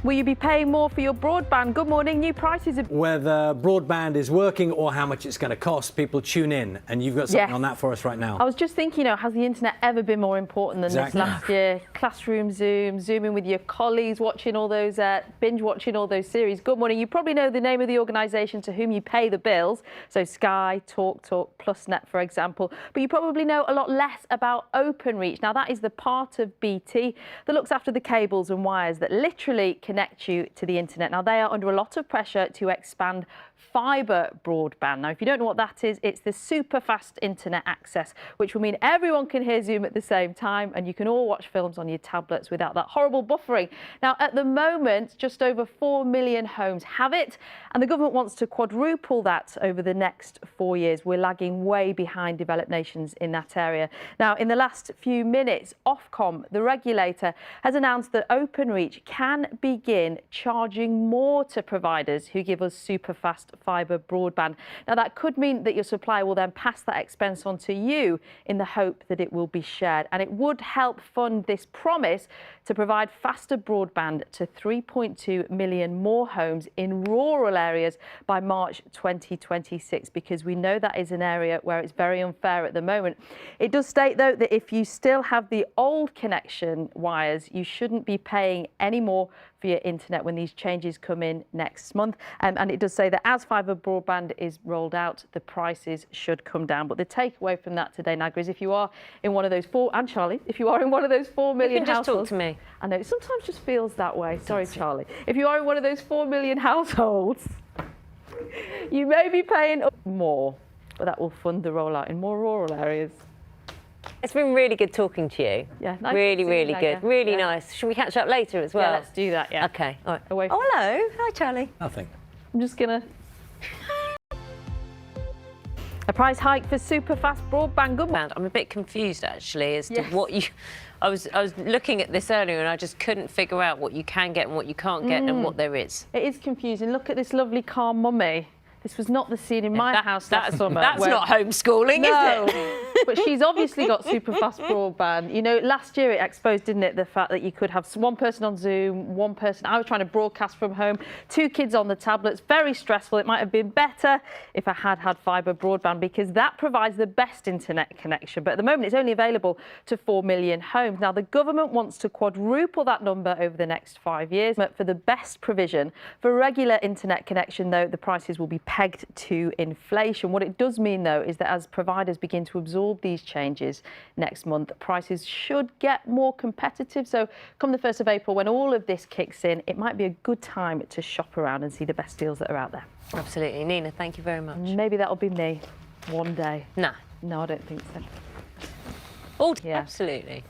Will you be paying more for your broadband? Good morning. New prices have... Whether broadband is working or how much it's going to cost, people tune in. And you've got something on that for us right now. I was just thinking, has the internet ever been more important than this last year? Classroom Zoom, Zooming with your colleagues, watching all those, binge watching all those series. Good morning. You probably know the name of the organisation to whom you pay the bills. So Sky, TalkTalk, PlusNet, for example. But you probably know a lot less about Openreach. Now, that is the part of BT that looks after the cables and wires that literally connect you to the internet. Now, they are under a lot of pressure to expand fibre broadband. Now, if you don't know what that is, it's the super fast internet access, which will mean everyone can hear Zoom at the same time and you can all watch films on your tablets without that horrible buffering. Now, at the moment, just over 4 million homes have it, and the government wants to quadruple that over the next 4 years. We're lagging way behind developed nations in that area. Now, in the last few minutes, Ofcom, the regulator, has announced that Openreach can begin charging more to providers who give us super fast fibre broadband. Now, that could mean that your supplier will then pass that expense on to you in the hope that it will be shared. And it would help fund this promise to provide faster broadband to 3.2 million more homes in rural areas by March 2026, because we know that is an area where it's very unfair at the moment. It does state, though, that if you still have the old connection wires, you shouldn't be paying any more for your internet when these changes come in next month. And it does say that as fibre broadband is rolled out, the prices should come down. But the takeaway from that today, Nagra, is if you are in one of those and Charlie, if you are in one of those 4 million you can households... just talk to me. I know, it sometimes just feels that way. Sorry, Charlie. If you are in one of those 4 million households, you may be paying more, but that will fund the rollout in more rural areas. It's been really good talking to you. Yeah, nice. Really good. Really nice. Should we catch up later as well? Yeah, let's do that, yeah. Okay, all right. Away Oh, hello. Hi, Charlie. Nothing. I'm just going to... A price hike for super fast broadband. Good morning. I'm a bit confused, actually, as to what you... I was looking at this earlier and I just couldn't figure out what you can get and what you can't get and what there is. It is confusing. Look at this lovely calm mummy. This was not the scene in my house last summer. That's not homeschooling, is it? But she's obviously got super fast broadband. You know, last year it exposed, didn't it, the fact that you could have one person on Zoom, one person... I was trying to broadcast from home, 2 kids on the tablets. Very stressful. It might have been better if I had fibre broadband, because that provides the best internet connection. But at the moment, it's only available to 4 million homes. Now, the government wants to quadruple that number over the next 5 years. But for the best provision for regular internet connection, though, the prices will be pegged to inflation. What it does mean, though, is that as providers begin to absorb these changes next month, prices should get more competitive. So come the 1st of April, when all of this kicks in, it might be a good time to shop around and see the best deals that are out there. Absolutely. Nina, thank you very much. Maybe that'll be me one day. Nah. No, I don't think so. Oh, yeah. Absolutely.